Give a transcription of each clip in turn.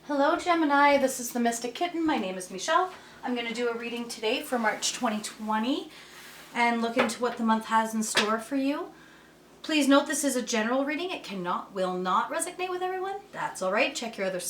Hello Gemini, this is the Mystic Kitten. My name is Michelle. I'm going to do a reading today for March 2020 and look into what the month has in store for you. Please note this is a general reading. It will not resonate with everyone. That's all right. Check your other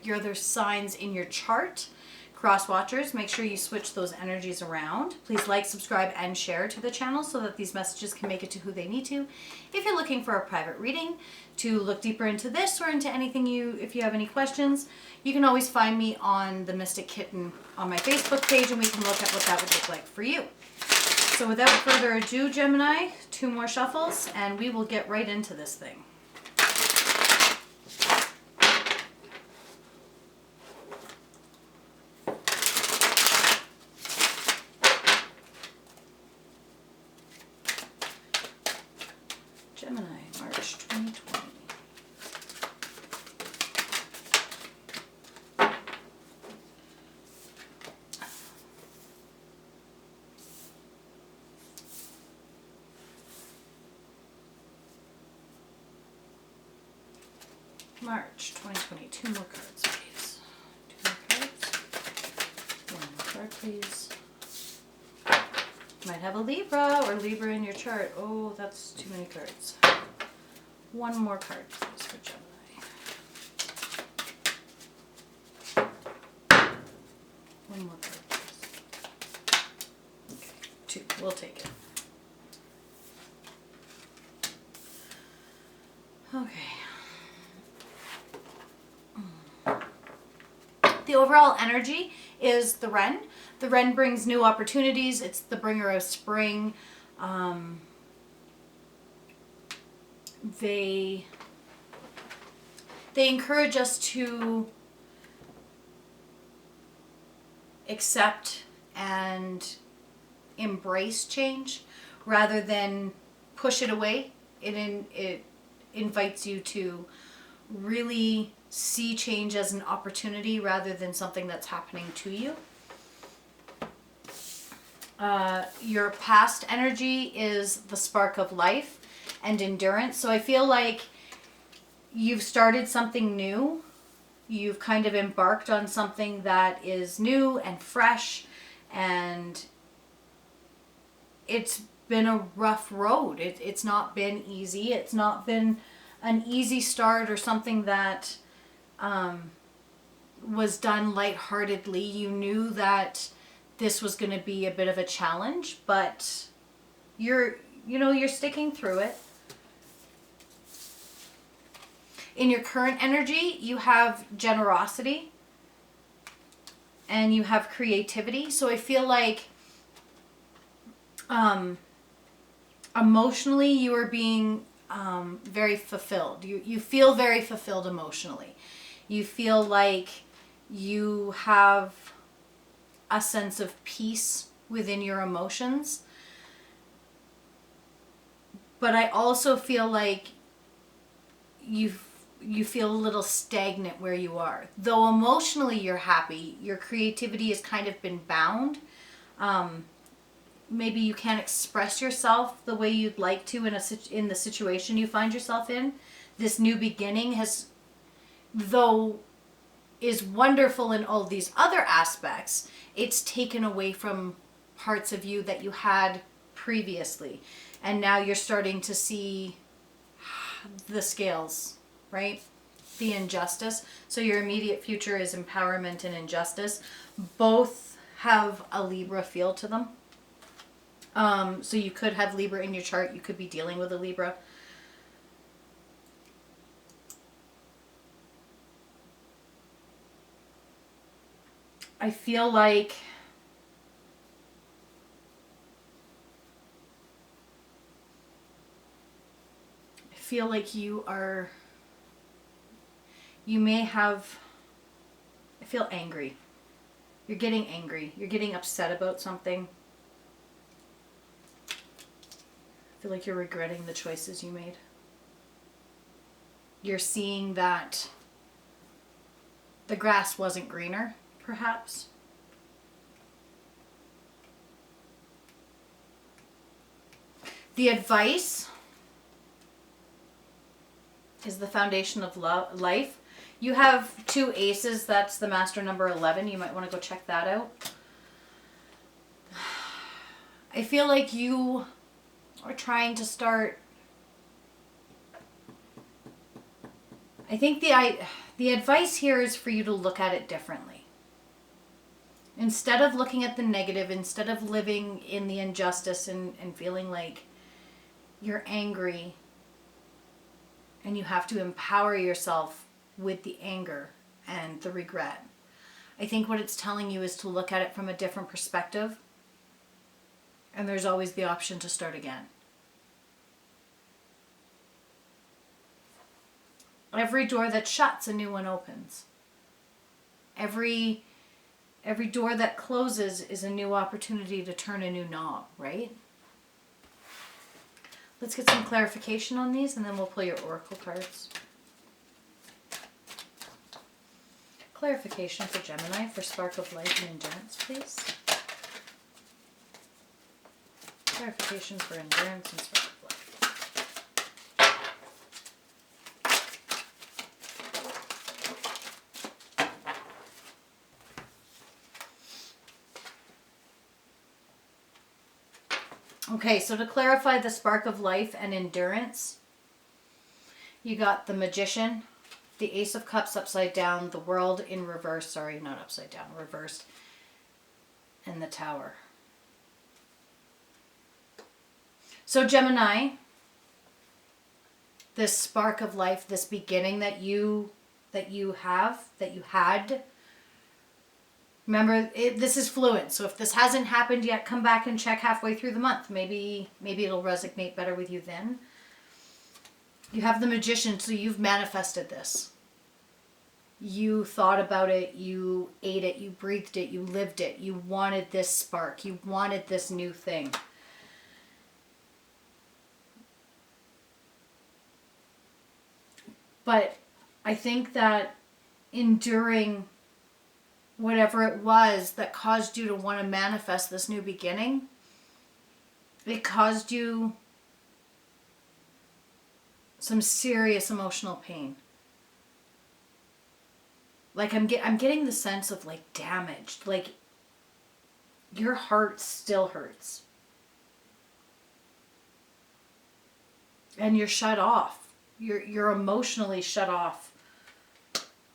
your other signs in your chart. Cross watchers, make sure you switch those energies around. Please like, subscribe, and share to the channel so that these messages can make it to who they need to. If you're looking for a private reading to look deeper into this or into anything if you have any questions, you can always find me on the Mystic Kitten on my Facebook page and we can look at what that would look like for you. So without further ado, Gemini, 2 more shuffles and we will get right into this thing. Gemini, March 2020. March 2020. 2 more cards, please. 2 more cards. 1 more card, please. Might have a Libra or Libra in your chart. Oh, that's too many cards. 1 more card, please, for Gemini. 1 more card, please. Okay, 2. We'll take it. Okay. The overall energy is the Wren. The Wren brings new opportunities. It's the bringer of spring. They encourage us to accept and embrace change rather than push it away. It invites you to really see change as an opportunity rather than something that's happening to you. Your past energy is the spark of life and endurance. So I feel like you've started something new. You've kind of embarked on something that is new and fresh, and it's been a rough road. It's not been easy. It's not been an easy start or something that was done lightheartedly. You knew that this was going to be a bit of a challenge, but you're sticking through it. In your current energy, you have generosity and you have creativity. So I feel like emotionally you are being very fulfilled. You feel very fulfilled emotionally. You feel like you have a sense of peace within your emotions. But I also feel like you feel a little stagnant where you are. Though emotionally you're happy, your creativity has kind of been bound. Maybe you can't express yourself the way you'd like to in the situation you find yourself in. This new beginning is wonderful in all these other aspects. It's taken away from parts of you that you had previously. And now you're starting to see the scales, right? The injustice. So your immediate future is empowerment and injustice. Both have a Libra feel to them. So you could have Libra in your chart. You could be dealing with a Libra. I feel like I feel angry. You're getting angry. You're getting upset about something. I feel like you're regretting the choices you made. You're seeing that the grass wasn't greener, perhaps. The advice is the foundation of life. You have 2 aces. That's the master number 11. You might want to go check that out. I feel like you are trying to start... I think the advice here is for you to look at it differently. Instead of looking at the negative, instead of living in the injustice and feeling like you're angry and you have to empower yourself with the anger and the regret, I think what it's telling you is to look at it from a different perspective, and there's always the option to start again. Every door that shuts, a new one opens. Every door that closes is a new opportunity to turn a new knob, right? Let's get some clarification on these, and then we'll pull your oracle cards. Clarification for Gemini for spark of life and endurance, please. Clarification for endurance and spark of life. Okay, so to clarify the spark of life and endurance, you got the Magician, the Ace of Cups upside down, the World in reverse, sorry, not upside down, reversed, and the Tower. So Gemini, this spark of life, this beginning that you had, remember, this is fluid. So if this hasn't happened yet, come back and check halfway through the month. Maybe it'll resonate better with you then. You have the Magician, so you've manifested this. You thought about it, you ate it, you breathed it, you lived it. You wanted this spark. You wanted this new thing. But I think that enduring whatever it was that caused you to want to manifest this new beginning, it caused you some serious emotional pain. Like I'm getting the sense of like damaged, like your heart still hurts. And you're shut off. You're emotionally shut off.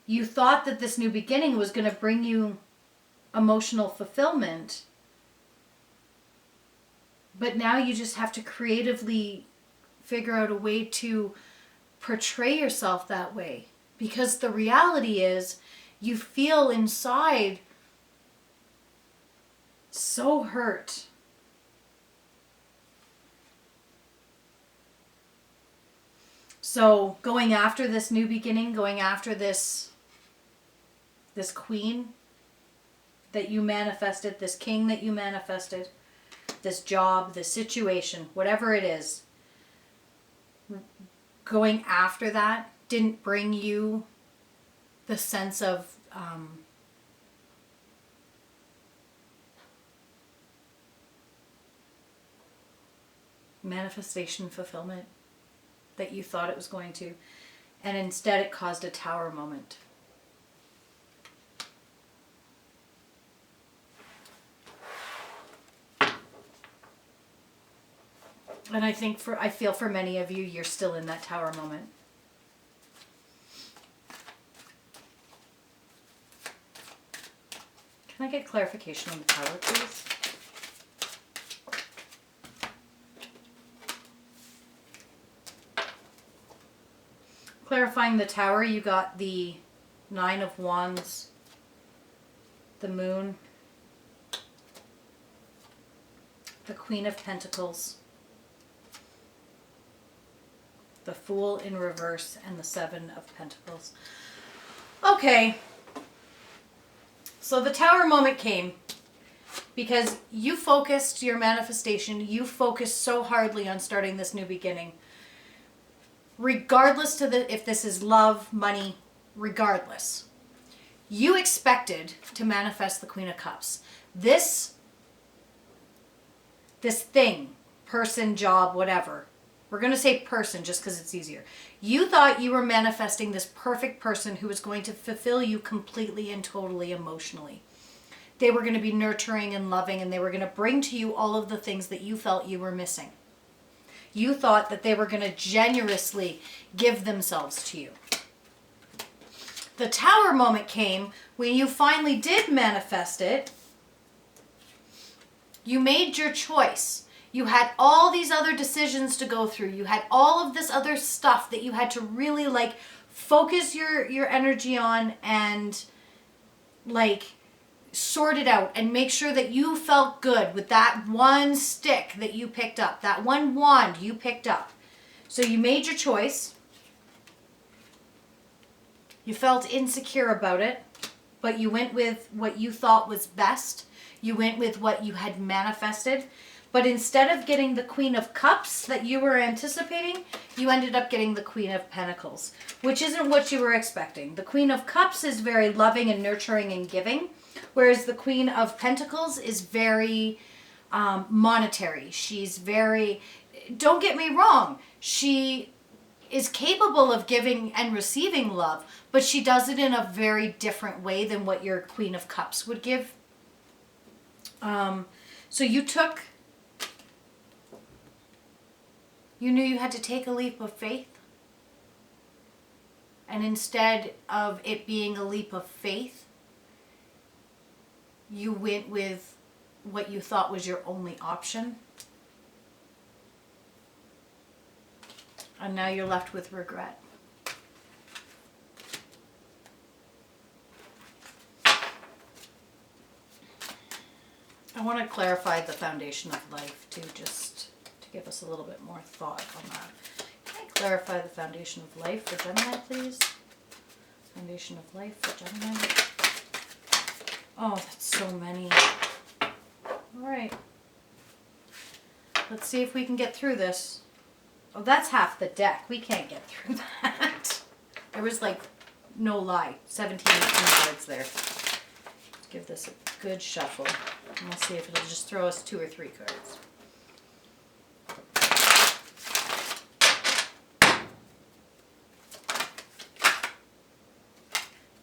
You thought that this new beginning was going to bring you emotional fulfillment, but now you just have to creatively figure out a way to portray yourself that way. Because the reality is, you feel inside so hurt. So going after this new beginning, going after this queen that you manifested, this king that you manifested, this job, this situation, whatever it is, going after that didn't bring you the sense of manifestation, fulfillment that you thought it was going to, and instead it caused a tower moment. And I feel for many of you, you're still in that tower moment. Can I get clarification on the tower, please? Clarifying the tower, you got the Nine of Wands, the Moon, the Queen of Pentacles, the Fool in reverse, and the Seven of Pentacles. Okay. So the tower moment came because you focused your manifestation, you focused so hardly on starting this new beginning. Regardless if this is love, money, regardless. You expected to manifest the Queen of Cups. This thing, person, job, whatever, We're going to say person just because it's easier. You thought you were manifesting this perfect person who was going to fulfill you completely and totally emotionally. They were going to be nurturing and loving, and they were going to bring to you all of the things that you felt you were missing. You thought that they were going to generously give themselves to you. The Tower moment came when you finally did manifest it. You made your choice. You had all these other decisions to go through. You had all of this other stuff that you had to really like focus your energy on and like sort it out and make sure that you felt good with that one stick that you picked up, that one wand you picked up. So you made your choice. You felt insecure about it, but you went with what you thought was best. You went with what you had manifested. But instead of getting the Queen of Cups that you were anticipating, you ended up getting the Queen of Pentacles, which isn't what you were expecting. The Queen of Cups is very loving and nurturing and giving, whereas the Queen of Pentacles is very monetary. She's very, don't get me wrong, she is capable of giving and receiving love, but she does it in a very different way than what your Queen of Cups would give. So you knew you had to take a leap of faith. And instead of it being a leap of faith, you went with what you thought was your only option. And now you're left with regret. I want to clarify the foundation of life too, just to give us a little bit more thought on that. Can I clarify the foundation of life for Gemini, please? Foundation of life for Gemini. Oh, that's so many. All right. Let's see if we can get through this. Oh, that's half the deck. We can't get through that. There was like, no lie, 17, 18 cards there. Let's give this a good shuffle. And we'll see if it'll just throw us 2 or 3 cards.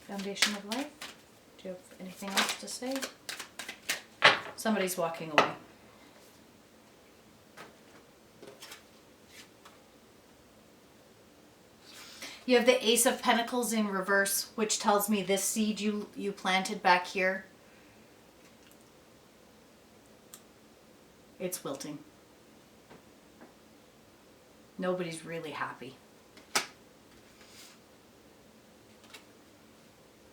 Foundation of life. Do you have anything else to say? Somebody's walking away. You have the Ace of Pentacles in reverse, which tells me this seed you planted back here, it's wilting. Nobody's really happy.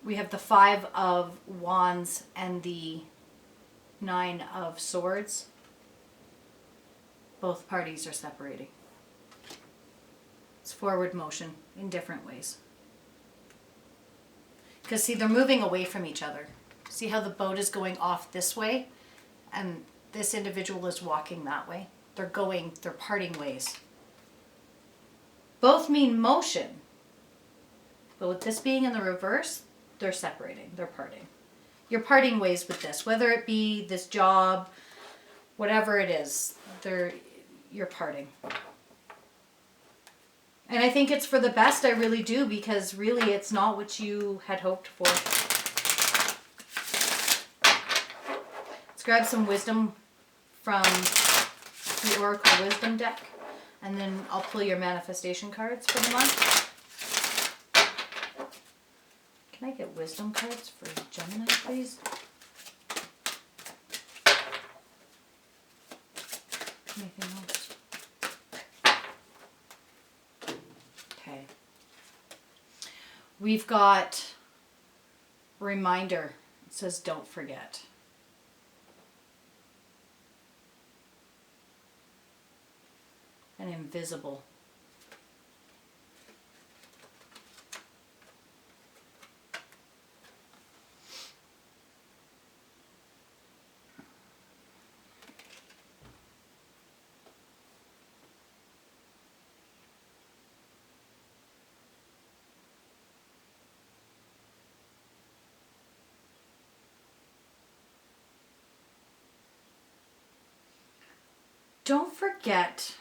We have the 5 of Wands and the 9 of Swords. Both parties are separating. It's forward motion in different ways. Because see, they're moving away from each other. See how the boat is going off this way and this individual is walking that way? They're parting ways. Both mean motion. But with this being in the reverse, they're separating, they're parting. You're parting ways with this, whether it be this job, whatever it is, you're parting. And I think it's for the best, I really do, because really it's not what you had hoped for. Let's grab some wisdom from the Oracle Wisdom deck, and then I'll pull your manifestation cards for the month. Can I get wisdom cards for Gemini, please? Anything else? Okay. We've got reminder. It says don't forget. And invisible. Don't forget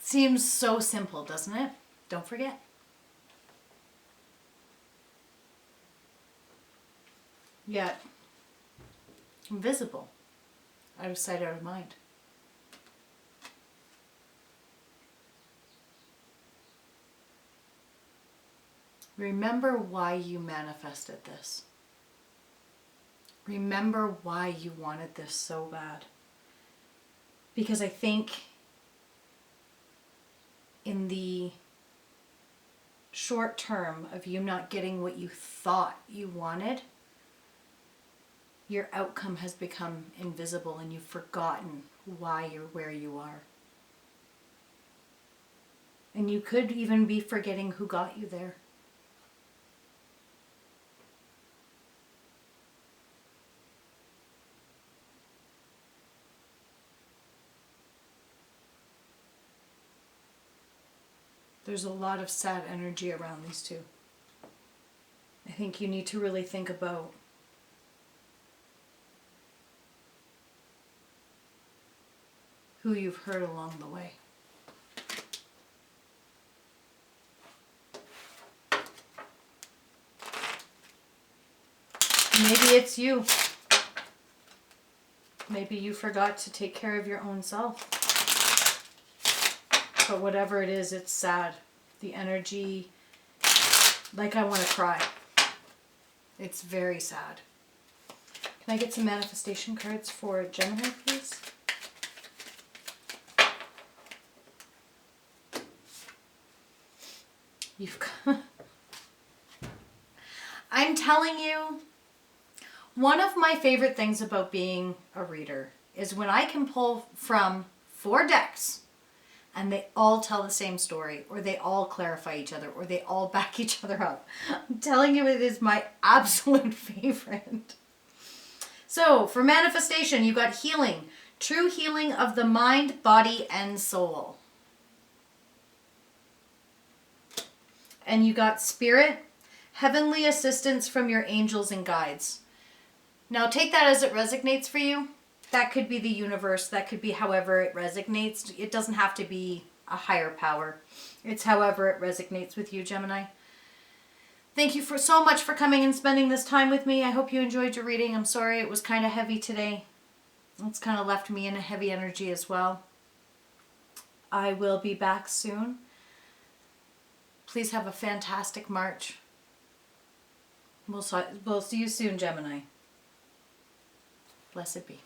Seems so simple, doesn't it? Don't forget. Yet, invisible. Out of sight, out of mind. Remember why you manifested this. Remember why you wanted this so bad. Because I think in the short term of you not getting what you thought you wanted, your outcome has become invisible and you've forgotten why you're where you are. And you could even be forgetting who got you there. There's a lot of sad energy around these two. I think you need to really think about who you've hurt along the way. Maybe it's you. Maybe you forgot to take care of your own self. But whatever it is, it's sad. The energy, like I want to cry. It's very sad. Can I get some manifestation cards for Gemini, please? You've got... I'm telling you, one of my favorite things about being a reader is when I can pull from 4 decks and they all tell the same story, or they all clarify each other, or they all back each other up. I'm telling you, it is my absolute favorite. So, for manifestation, you got healing. True healing of the mind, body, and soul. And you got spirit, heavenly assistance from your angels and guides. Now, take that as it resonates for you. That could be the universe. That could be however it resonates. It doesn't have to be a higher power. It's however it resonates with you, Gemini. Thank you so much for coming and spending this time with me. I hope you enjoyed your reading. I'm sorry it was kind of heavy today. It's kind of left me in a heavy energy as well. I will be back soon. Please have a fantastic March. We'll see you soon, Gemini. Blessed be.